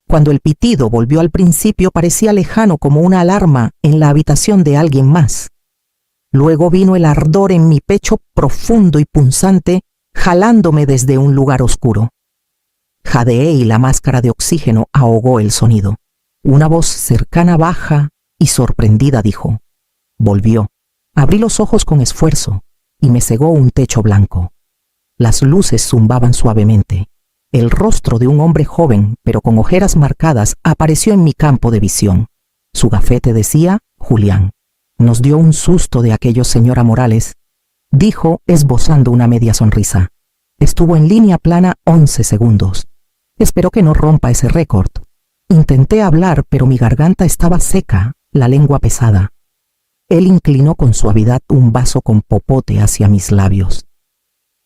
Cuando el pitido volvió al principio parecía lejano como una alarma en la habitación de alguien más. Luego vino el ardor en mi pecho profundo y punzante, jalándome desde un lugar oscuro. Jadeé y la máscara de oxígeno ahogó el sonido. Una voz cercana, baja y sorprendida dijo: «Volvió». Abrí los ojos con esfuerzo y me cegó un techo blanco. Las luces zumbaban suavemente. El rostro de un hombre joven, pero con ojeras marcadas, apareció en mi campo de visión. Su gafete decía Julián. «Nos dio un susto de aquello, señora Morales», dijo esbozando una media sonrisa. Estuvo en línea plana 11 segundos. Espero que no rompa ese récord. Intenté hablar, pero mi garganta estaba seca, la lengua pesada. Él inclinó con suavidad un vaso con popote hacia mis labios.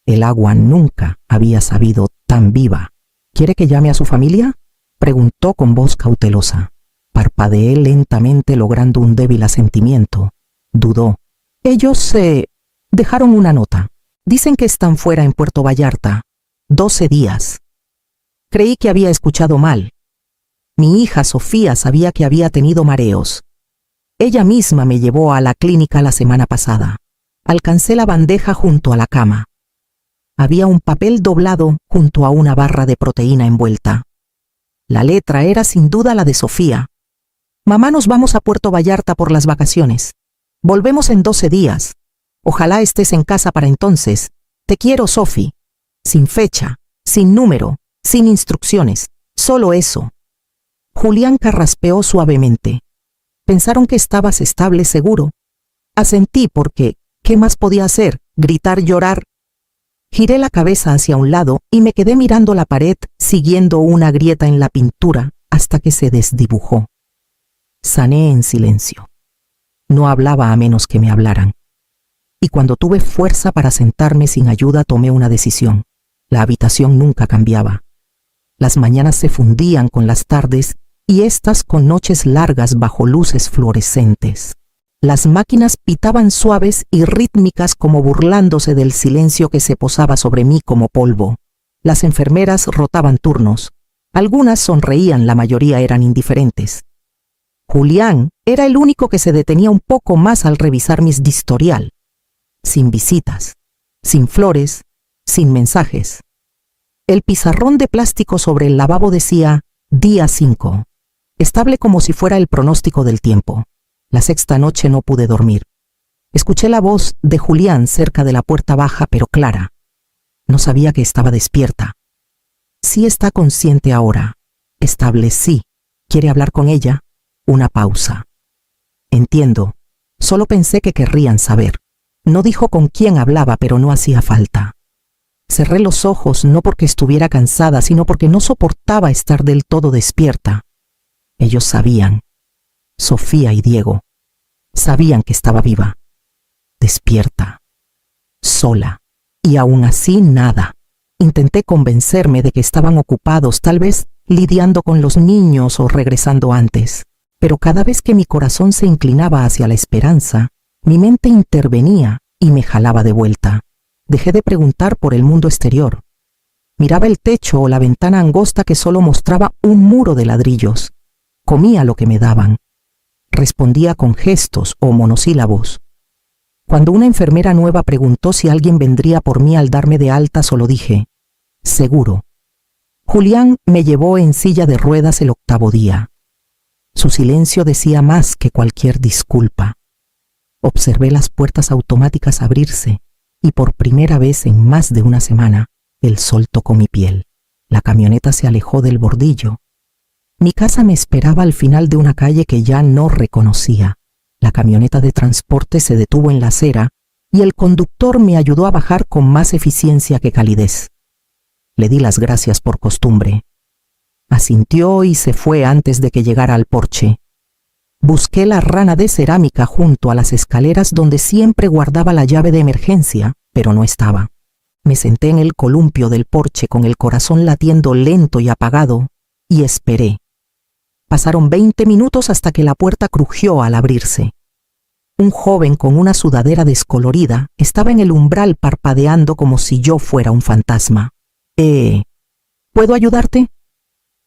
El agua nunca había sabido tan viva. «¿Quiere que llame a su familia?», preguntó con voz cautelosa. Parpadeé lentamente logrando un débil asentimiento. Dudó. «Ellos dejaron una nota. Dicen que están fuera en Puerto Vallarta. 12 días. Creí que había escuchado mal. Mi hija Sofía sabía que había tenido mareos. Ella misma me llevó a la clínica la semana pasada. Alcancé la bandeja junto a la cama. Había un papel doblado junto a una barra de proteína envuelta. La letra era sin duda la de Sofía. «Mamá, nos vamos a Puerto Vallarta por las vacaciones. Volvemos en 12 días. Ojalá estés en casa para entonces. Te quiero, Sofi». Sin fecha, sin número, sin instrucciones, solo eso. Julián carraspeó suavemente. «Pensaron que estabas estable, seguro». Asentí porque, ¿qué más podía hacer? ¿Gritar, llorar? Giré la cabeza hacia un lado y me quedé mirando la pared, siguiendo una grieta en la pintura hasta que se desdibujó. Sané en silencio. No hablaba a menos que me hablaran. Y cuando tuve fuerza para sentarme sin ayuda, tomé una decisión. La habitación nunca cambiaba. Las mañanas se fundían con las tardes y éstas con noches largas bajo luces fluorescentes. Las máquinas pitaban suaves y rítmicas como burlándose del silencio que se posaba sobre mí como polvo. Las enfermeras rotaban turnos. Algunas sonreían, la mayoría eran indiferentes. Julián era el único que se detenía un poco más al revisar mis historial. Sin visitas, sin flores, sin mensajes. El pizarrón de plástico sobre el lavabo decía día 5, estable como si fuera el pronóstico del tiempo. La sexta noche no pude dormir. Escuché la voz de Julián cerca de la puerta baja pero clara. No sabía que estaba despierta. Sí está consciente ahora. Estable, sí. ¿Quiere hablar con ella? Una pausa. Entiendo. Solo pensé que querrían saber. No dijo con quién hablaba, pero no hacía falta. Cerré los ojos no porque estuviera cansada, sino porque no soportaba estar del todo despierta. Ellos sabían. Sofía y Diego. Sabían que estaba viva. Despierta. Sola. Y aún así nada. Intenté convencerme de que estaban ocupados, tal vez lidiando con los niños o regresando antes. Pero cada vez que mi corazón se inclinaba hacia la esperanza, mi mente intervenía y me jalaba de vuelta. Dejé de preguntar por el mundo exterior. Miraba el techo o la ventana angosta que solo mostraba un muro de ladrillos. Comía lo que me daban. Respondía con gestos o monosílabos. Cuando una enfermera nueva preguntó si alguien vendría por mí al darme de alta, solo dije, seguro. Julián me llevó en silla de ruedas el 8º día. Su silencio decía más que cualquier disculpa. Observé las puertas automáticas abrirse y por primera vez en más de una semana el sol tocó mi piel. La camioneta se alejó del bordillo. Mi casa me esperaba al final de una calle que ya no reconocía. La camioneta de transporte se detuvo en la acera y el conductor me ayudó a bajar con más eficiencia que calidez. Le di las gracias por costumbre. Asintió y se fue antes de que llegara al porche. Busqué la rana de cerámica junto a las escaleras donde siempre guardaba la llave de emergencia, pero no estaba. Me senté en el columpio del porche con el corazón latiendo lento y apagado y esperé. Pasaron 20 minutos hasta que la puerta crujió al abrirse. Un joven con una sudadera descolorida estaba en el umbral parpadeando como si yo fuera un fantasma. ¿Puedo ayudarte?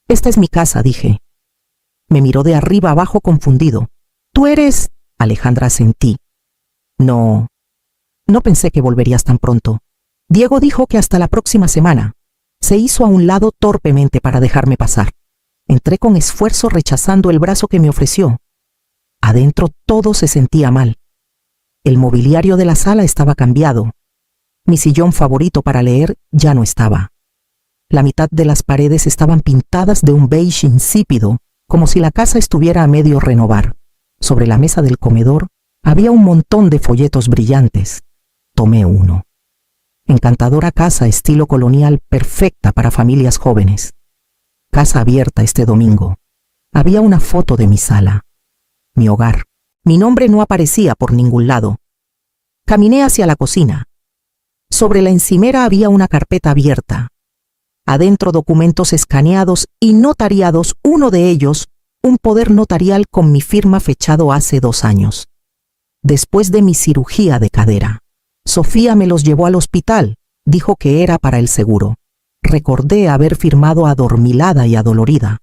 Esta es mi casa, dije. Me miró de arriba abajo confundido. ¿Tú eres...? Alejandra, asentí. No pensé que volverías tan pronto. Diego dijo que hasta la próxima semana. Se hizo a un lado torpemente para dejarme pasar. Entré con esfuerzo rechazando el brazo que me ofreció. Adentro todo se sentía mal. El mobiliario de la sala estaba cambiado. Mi sillón favorito para leer ya no estaba. La mitad de las paredes estaban pintadas de un beige insípido, como si la casa estuviera a medio renovar. Sobre la mesa del comedor había un montón de folletos brillantes. Tomé uno. Encantadora casa estilo colonial, perfecta para familias jóvenes. Casa abierta este domingo. Había una foto de mi sala. Mi hogar. Mi nombre no aparecía por ningún lado. Caminé hacia la cocina. Sobre la encimera había una carpeta abierta. Adentro documentos escaneados y notariados, uno de ellos, un poder notarial con mi firma fechado hace 2 años. Después de mi cirugía de cadera. Sofía me los llevó al hospital, dijo que era para el seguro. Recordé haber firmado adormilada y adolorida.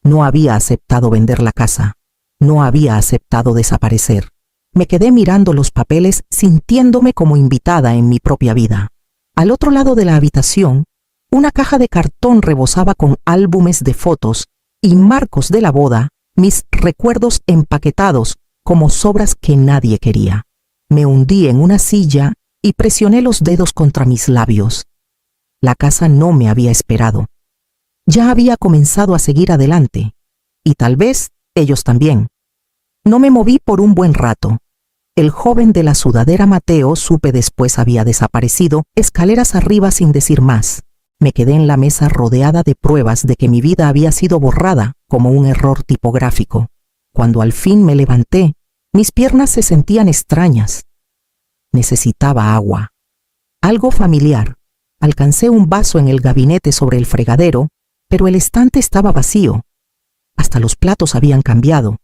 No había aceptado vender la casa. No había aceptado desaparecer. Me quedé mirando los papeles, sintiéndome como invitada en mi propia vida. Al otro lado de la habitación, una caja de cartón rebosaba con álbumes de fotos y marcos de la boda, mis recuerdos empaquetados como sobras que nadie quería. Me hundí en una silla y presioné los dedos contra mis labios. La casa no me había esperado. Ya había comenzado a seguir adelante, y tal vez ellos también. No me moví por un buen rato. El joven de la sudadera Mateo, supe después, había desaparecido, escaleras arriba sin decir más. Me quedé en la mesa rodeada de pruebas de que mi vida había sido borrada como un error tipográfico. Cuando al fin me levanté, mis piernas se sentían extrañas. Necesitaba agua. Algo familiar. Alcancé un vaso en el gabinete sobre el fregadero, pero el estante estaba vacío. Hasta los platos habían cambiado.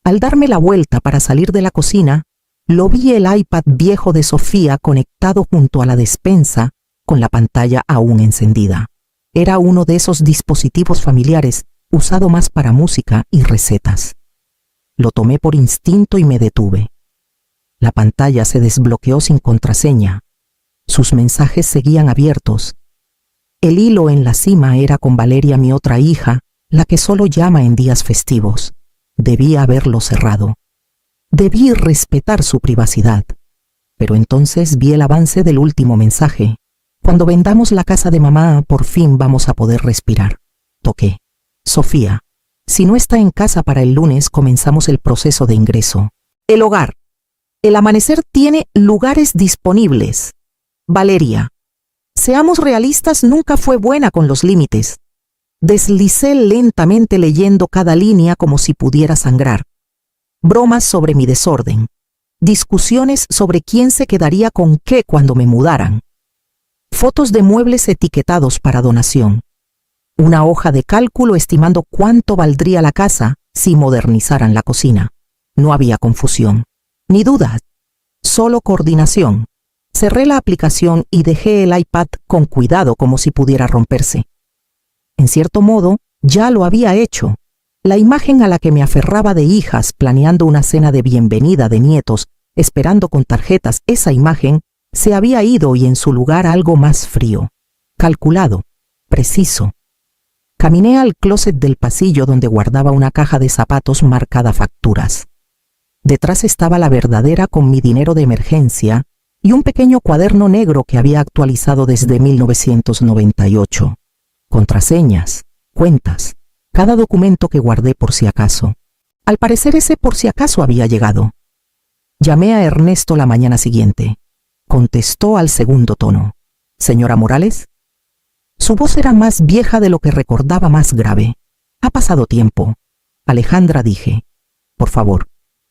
Al darme la vuelta para salir de la cocina, lo vi el iPad viejo de Sofía conectado junto a la despensa, con la pantalla aún encendida. Era uno de esos dispositivos familiares usado más para música y recetas. Lo tomé por instinto y me detuve. La pantalla se desbloqueó sin contraseña. Sus mensajes seguían abiertos. El hilo en la cima era con Valeria, mi otra hija, la que solo llama en días festivos. Debí haberlo cerrado. Debí respetar su privacidad. Pero entonces vi el avance del último mensaje. Cuando vendamos la casa de mamá, por fin vamos a poder respirar. Toqué. Sofía. Si no está en casa para el lunes, comenzamos el proceso de ingreso. El hogar. El amanecer tiene lugares disponibles. Valeria. Seamos realistas, nunca fue buena con los límites. Deslicé lentamente leyendo cada línea como si pudiera sangrar. Bromas sobre mi desorden. Discusiones sobre quién se quedaría con qué cuando me mudaran. Fotos de muebles etiquetados para donación. Una hoja de cálculo estimando cuánto valdría la casa si modernizaran la cocina. No había confusión, ni dudas, solo coordinación. Cerré la aplicación y dejé el iPad con cuidado como si pudiera romperse. En cierto modo, ya lo había hecho. La imagen a la que me aferraba de hijas planeando una cena de bienvenida de nietos, esperando con tarjetas, esa imagen se había ido y en su lugar algo más frío, calculado, preciso. Caminé al closet del pasillo donde guardaba una caja de zapatos marcada facturas. Detrás estaba la verdadera con mi dinero de emergencia y un pequeño cuaderno negro que había actualizado desde 1998. Contraseñas, cuentas, cada documento que guardé por si acaso. Al parecer ese por si acaso había llegado. Llamé a Ernesto la mañana siguiente. Contestó al segundo tono. ¿Señora Morales? Su voz era más vieja de lo que recordaba, más grave. Ha pasado tiempo. Alejandra, dije. Por favor,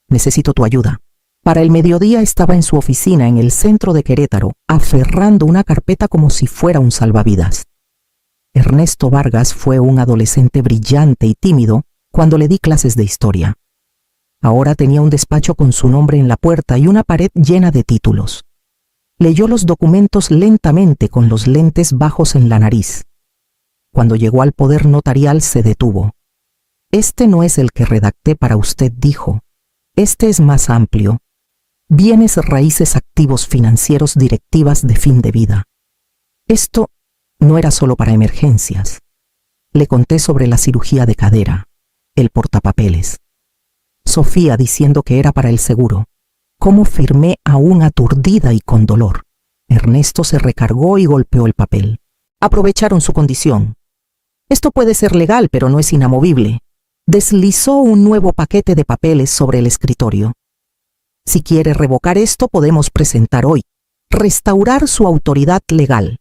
necesito tu ayuda. Para el mediodía estaba en su oficina en el centro de Querétaro, aferrando una carpeta como si fuera un salvavidas. Ernesto Vargas fue un adolescente brillante y tímido cuando le di clases de historia. Ahora tenía un despacho con su nombre en la puerta y una pared llena de títulos. Leyó los documentos lentamente con los lentes bajos en la nariz. Cuando llegó al poder notarial se detuvo. Este no es el que redacté para usted, dijo. Este es más amplio. Bienes raíces activos financieros directivas de fin de vida. Esto no era solo para emergencias. Le conté sobre la cirugía de cadera, el portapapeles. Sofía diciendo que era para el seguro. Cómo firmé aún aturdida y con dolor. Ernesto se recargó y golpeó el papel. Aprovecharon su condición. Esto puede ser legal, pero no es inamovible. Deslizó un nuevo paquete de papeles sobre el escritorio. Si quiere revocar esto, podemos presentar hoy. Restaurar su autoridad legal.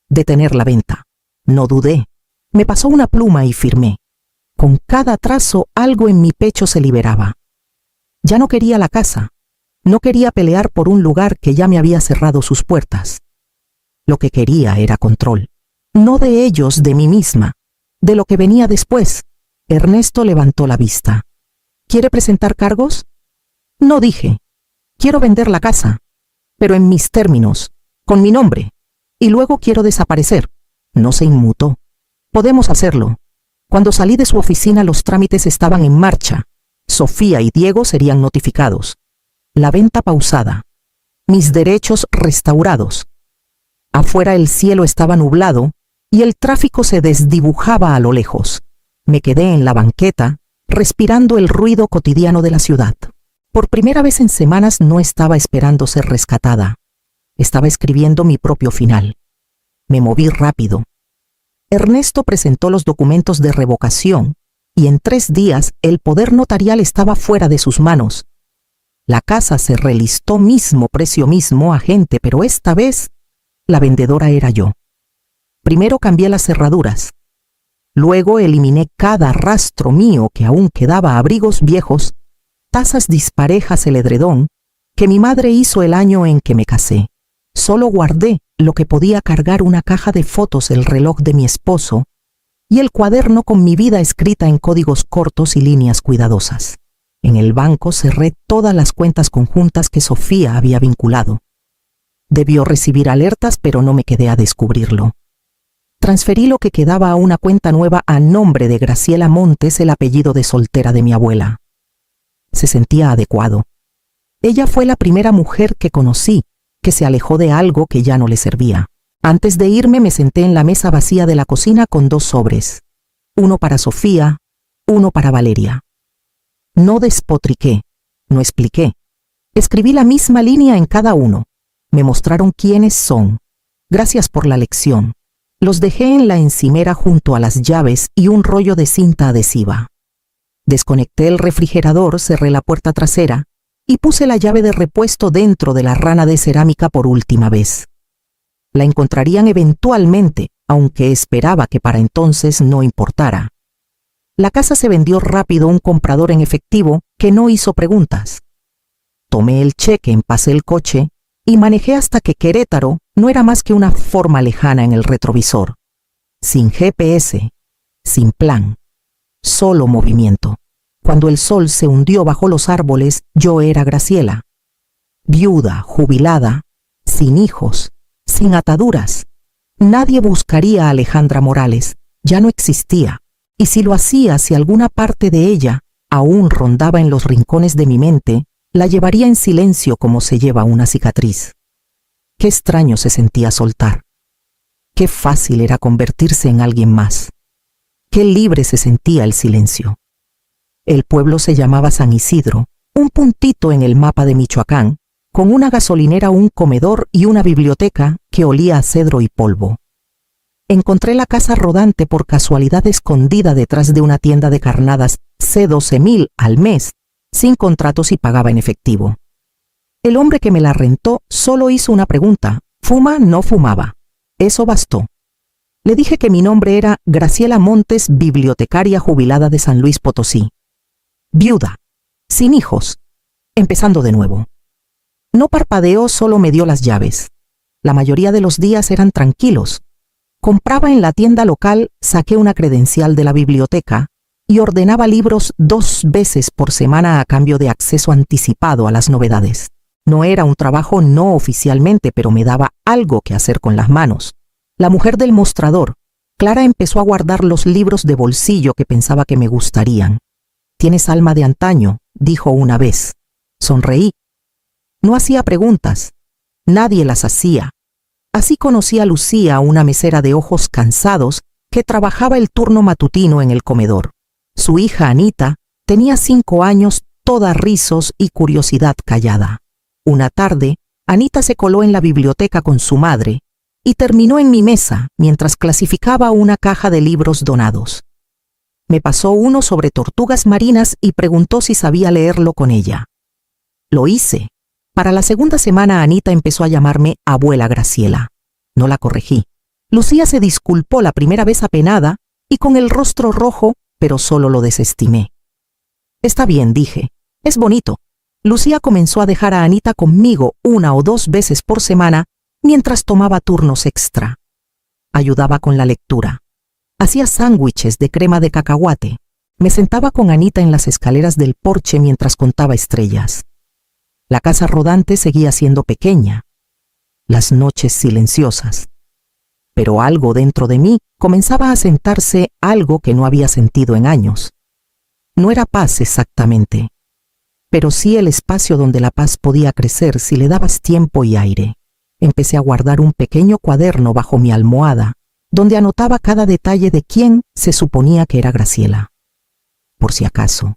Detener la venta. No dudé. Me pasó una pluma y firmé. Con cada trazo algo en mi pecho se liberaba. Ya no quería la casa. No quería pelear por un lugar que ya me había cerrado sus puertas. Lo que quería era control. No de ellos, de mí misma. De lo que venía después. Ernesto levantó la vista. ¿Quiere presentar cargos? No, dije. Quiero vender la casa, pero en mis términos, con mi nombre, y luego quiero desaparecer. No se inmutó. Podemos hacerlo. Cuando salí de su oficina los trámites estaban en marcha. Sofía y Diego serían notificados. La venta pausada. Mis derechos restaurados. Afuera el cielo estaba nublado y el tráfico se desdibujaba a lo lejos. Me quedé en la banqueta, respirando el ruido cotidiano de la ciudad. Por primera vez en semanas no estaba esperando ser rescatada. Estaba escribiendo mi propio final. Me moví rápido. Ernesto presentó los documentos de revocación y en 3 días el poder notarial estaba fuera de sus manos. La casa se relistó mismo precio mismo agente, pero esta vez la vendedora era yo. Primero cambié las cerraduras. Luego eliminé cada rastro mío que aún quedaba, abrigos viejos, tazas disparejas, el edredón que mi madre hizo el año en que me casé. Solo guardé lo que podía cargar, una caja de fotos, el reloj de mi esposo y el cuaderno con mi vida escrita en códigos cortos y líneas cuidadosas. En el banco cerré todas las cuentas conjuntas que Sofía había vinculado. Debió recibir alertas, pero no me quedé a descubrirlo. Transferí lo que quedaba a una cuenta nueva a nombre de Graciela Montes, el apellido de soltera de mi abuela. Se sentía adecuado. Ella fue la primera mujer que conocí que se alejó de algo que ya no le servía. Antes de irme me senté en la mesa vacía de la cocina con 2 sobres. Uno para Sofía, uno para Valeria. No despotriqué, no expliqué. Escribí la misma línea en cada uno. Me mostraron quiénes son. Gracias por la lección. Los dejé en la encimera junto a las llaves y un rollo de cinta adhesiva. Desconecté el refrigerador, cerré la puerta trasera y puse la llave de repuesto dentro de la rana de cerámica por última vez. La encontrarían eventualmente, aunque esperaba que para entonces no importara. La casa se vendió rápido, un comprador en efectivo que no hizo preguntas. Tomé el cheque, empacé el coche y manejé hasta que Querétaro no era más que una forma lejana en el retrovisor. Sin GPS, sin plan, solo movimiento. Cuando el sol se hundió bajo los árboles, yo era Graciela. Viuda, jubilada, sin hijos, sin ataduras. Nadie buscaría a Alejandra Morales, ya no existía. Y si lo hacía, si alguna parte de ella aún rondaba en los rincones de mi mente, la llevaría en silencio como se lleva una cicatriz. Qué extraño se sentía soltar. Qué fácil era convertirse en alguien más. Qué libre se sentía el silencio. El pueblo se llamaba San Isidro, un puntito en el mapa de Michoacán, con una gasolinera, un comedor y una biblioteca que olía a cedro y polvo. Encontré la casa rodante por casualidad escondida detrás de una tienda de carnadas, C$12,000 al mes, sin contratos y pagaba en efectivo. El hombre que me la rentó solo hizo una pregunta: ¿fuma? No fumaba. Eso bastó. Le dije que mi nombre era Graciela Montes, bibliotecaria jubilada de San Luis Potosí. Viuda, sin hijos, empezando de nuevo. No parpadeó, solo me dio las llaves. La mayoría de los días eran tranquilos. Compraba en la tienda local, saqué una credencial de la biblioteca y ordenaba libros 2 veces por semana a cambio de acceso anticipado a las novedades. No era un trabajo no oficialmente, pero me daba algo que hacer con las manos. La mujer del mostrador, Clara empezó a guardar los libros de bolsillo que pensaba que me gustarían. «Tienes alma de antaño», dijo una vez. Sonreí. No hacía preguntas. Nadie las hacía. Así conocí a Lucía, una mesera de ojos cansados que trabajaba el turno matutino en el comedor. Su hija Anita tenía 5 años, toda rizos y curiosidad callada. Una tarde, Anita se coló en la biblioteca con su madre y terminó en mi mesa mientras clasificaba una caja de libros donados. Me pasó uno sobre tortugas marinas y preguntó si sabía leerlo con ella. Lo hice. Para la segunda semana Anita empezó a llamarme abuela Graciela. No la corregí. Lucía se disculpó la primera vez apenada y con el rostro rojo, pero solo lo desestimé. Está bien, dije. Es bonito. Lucía comenzó a dejar a Anita conmigo 1 o 2 veces por semana mientras tomaba turnos extra. Ayudaba con la lectura. Hacía sándwiches de crema de cacahuate. Me sentaba con Anita en las escaleras del porche mientras contaba estrellas. La casa rodante seguía siendo pequeña. Las noches silenciosas. Pero algo dentro de mí comenzaba a sentarse, algo que no había sentido en años. No era paz exactamente, pero sí el espacio donde la paz podía crecer si le dabas tiempo y aire. Empecé a guardar un pequeño cuaderno bajo mi almohada, donde anotaba cada detalle de quién se suponía que era Graciela. Por si acaso.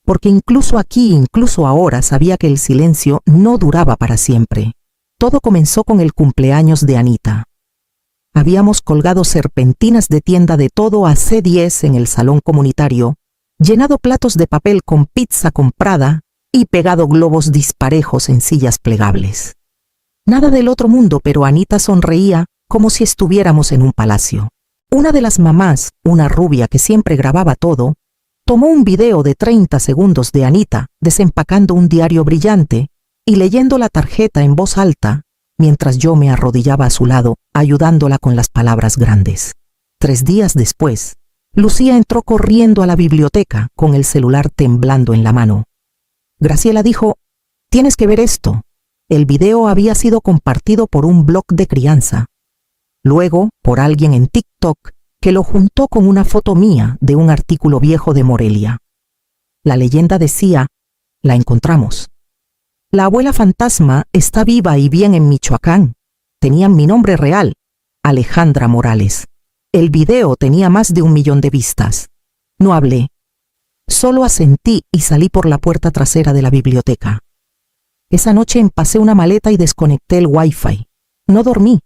Porque incluso aquí, incluso ahora, sabía que el silencio no duraba para siempre. Todo comenzó con el cumpleaños de Anita. Habíamos colgado serpentinas de tienda de todo a C10 en el salón comunitario, llenado platos de papel con pizza comprada y pegado globos disparejos en sillas plegables. Nada del otro mundo, pero Anita sonreía como si estuviéramos en un palacio. Una de las mamás, una rubia que siempre grababa todo, tomó un video de 30 segundos de Anita desempacando un diario brillante y leyendo la tarjeta en voz alta, mientras yo me arrodillaba a su lado, ayudándola con las palabras grandes. 3 días después, Lucía entró corriendo a la biblioteca con el celular temblando en la mano. Graciela dijo, «Tienes que ver esto». El video había sido compartido por un blog de crianza. Luego, por alguien en TikTok, que lo juntó con una foto mía de un artículo viejo de Morelia. La leyenda decía, «La encontramos. La abuela fantasma está viva y bien en Michoacán. Tenían mi nombre real, Alejandra Morales. El video tenía más de 1 millón de vistas. No hablé. Solo asentí y salí por la puerta trasera de la biblioteca. Esa noche empacé una maleta y desconecté el Wi-Fi. No dormí.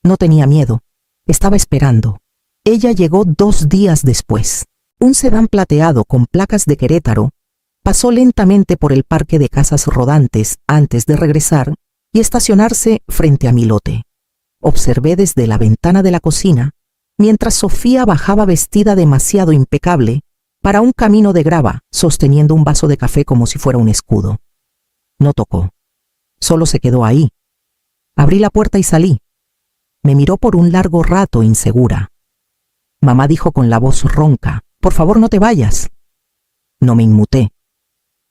No tenía miedo. Estaba esperando. Ella llegó 2 días después. Un sedán plateado con placas de Querétaro pasó lentamente por el parque de casas rodantes antes de regresar y estacionarse frente a mi lote. Observé desde la ventana de la cocina mientras Sofía bajaba vestida demasiado impecable para un camino de grava, sosteniendo un vaso de café como si fuera un escudo. No tocó. Solo se quedó ahí. Abrí la puerta y salí. Me miró por un largo rato insegura. Mamá dijo con la voz ronca, «Por favor, no te vayas». No me inmuté.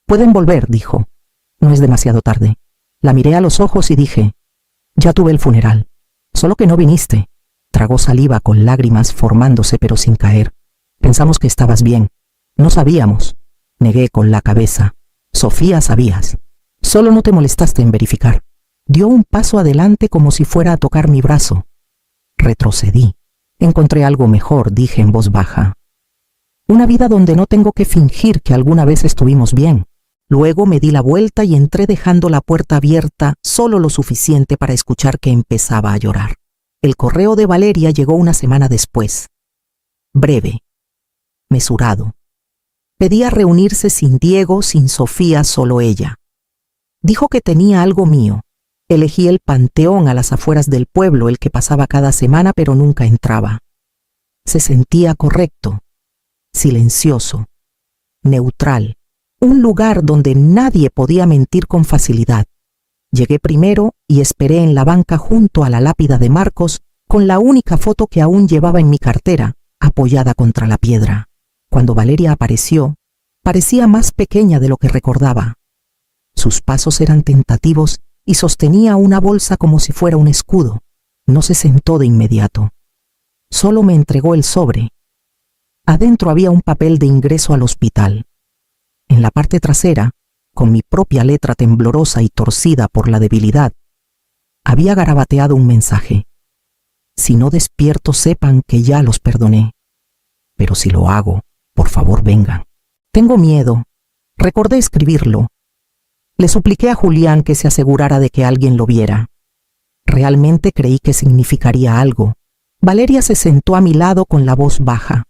«Pueden volver», dijo. «No es demasiado tarde». La miré a los ojos y dije, «Ya tuve el funeral. Solo que no viniste». Tragó saliva con lágrimas formándose pero sin caer. «Pensamos que estabas bien». «No sabíamos». Negué con la cabeza. «Sofía, sabías. Solo no te molestaste en verificar». Dio un paso adelante como si fuera a tocar mi brazo. Retrocedí. «Encontré algo mejor», dije en voz baja. «Una vida donde no tengo que fingir que alguna vez estuvimos bien». Luego me di la vuelta y entré dejando la puerta abierta solo lo suficiente para escuchar que empezaba a llorar. El correo de Valeria llegó una semana después. Breve. Mesurado. Pedía reunirse sin Diego, sin Sofía, solo ella. Dijo que tenía algo mío. Elegí el panteón a las afueras del pueblo, el que pasaba cada semana pero nunca entraba. Se sentía correcto, silencioso, neutral, un lugar donde nadie podía mentir con facilidad. Llegué primero y esperé en la banca junto a la lápida de Marcos con la única foto que aún llevaba en mi cartera, apoyada contra la piedra. Cuando Valeria apareció, parecía más pequeña de lo que recordaba. Sus pasos eran tentativos y sostenía una bolsa como si fuera un escudo. No se sentó de inmediato. Solo me entregó el sobre. Adentro había un papel de ingreso al hospital. En la parte trasera, con mi propia letra temblorosa y torcida por la debilidad, había garabateado un mensaje. Si no despierto, sepan que ya los perdoné. Pero si lo hago, por favor vengan. Tengo miedo. Recordé escribirlo. Le supliqué a Julián que se asegurara de que alguien lo viera. Realmente creí que significaría algo. Valeria se sentó a mi lado con la voz baja.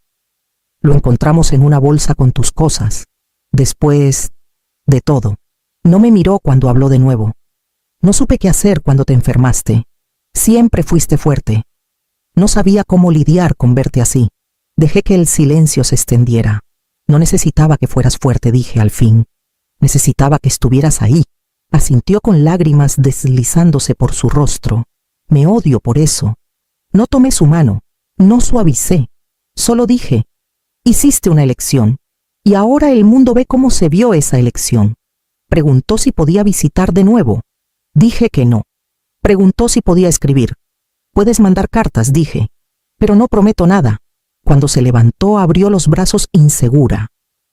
Lo encontramos en una bolsa con tus cosas. Después de todo, no me miró cuando habló de nuevo. No supe qué hacer cuando te enfermaste. Siempre fuiste fuerte. No sabía cómo lidiar con verte así. Dejé que el silencio se extendiera. No necesitaba que fueras fuerte, dije al fin. Necesitaba que estuvieras ahí. Asintió con lágrimas deslizándose por su rostro. Me odio por eso. No tomé su mano, no suavicé. Solo dije, hiciste una elección, y ahora el mundo ve cómo se vio esa elección. Preguntó si podía visitar de nuevo. Dije que no. Preguntó si podía escribir. Puedes mandar cartas, dije, pero no prometo nada. Cuando se levantó, abrió los brazos insegura.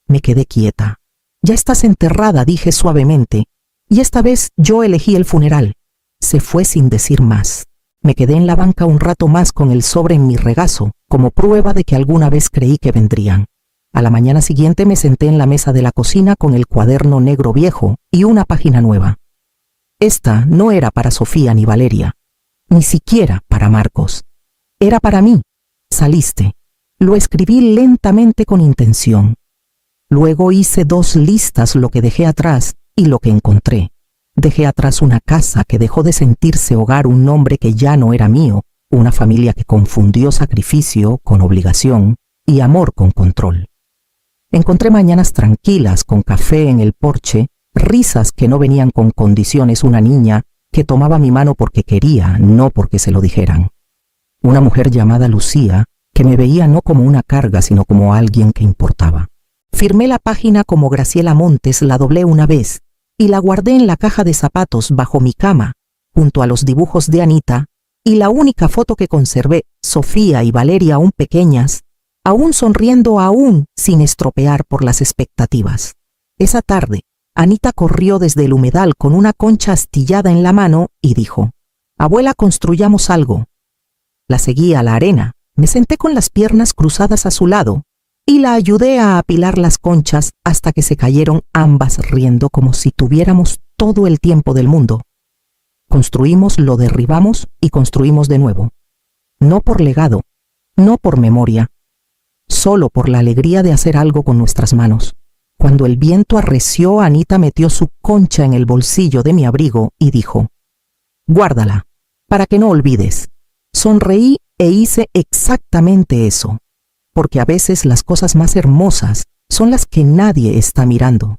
Me quedé quieta. Ya estás enterrada, dije suavemente, y esta vez yo elegí el funeral. Se fue sin decir más. Me quedé en la banca un rato más con el sobre en mi regazo, como prueba de que alguna vez creí que vendrían. A la mañana siguiente me senté en la mesa de la cocina con el cuaderno negro viejo y una página nueva. Esta no era para Sofía ni Valeria, ni siquiera para Marcos. Era para mí. Saliste. Lo escribí lentamente con intención. Luego hice 2 listas, lo que dejé atrás y lo que encontré. Dejé atrás una casa que dejó de sentirse hogar, un nombre que ya no era mío, una familia que confundió sacrificio con obligación y amor con control. Encontré mañanas tranquilas con café en el porche, risas que no venían con condiciones, una niña que tomaba mi mano porque quería, no porque se lo dijeran. Una mujer llamada Lucía que me veía no como una carga, sino como alguien que importaba. Firmé la página como Graciela Montes, la doblé una vez y la guardé en la caja de zapatos bajo mi cama, junto a los dibujos de Anita, y la única foto que conservé, Sofía y Valeria aún pequeñas, aún sonriendo, aún sin estropear por las expectativas. Esa tarde, Anita corrió desde el humedal con una concha astillada en la mano y dijo, «Abuela, construyamos algo». La seguí a la arena, me senté con las piernas cruzadas a su lado, y la ayudé a apilar las conchas hasta que se cayeron ambas riendo como si tuviéramos todo el tiempo del mundo. Construimos, lo derribamos y construimos de nuevo. No por legado, no por memoria, solo por la alegría de hacer algo con nuestras manos. Cuando el viento arreció, Anita metió su concha en el bolsillo de mi abrigo y dijo, «Guárdala, para que no olvides». Sonreí e hice exactamente eso. Porque a veces las cosas más hermosas son las que nadie está mirando.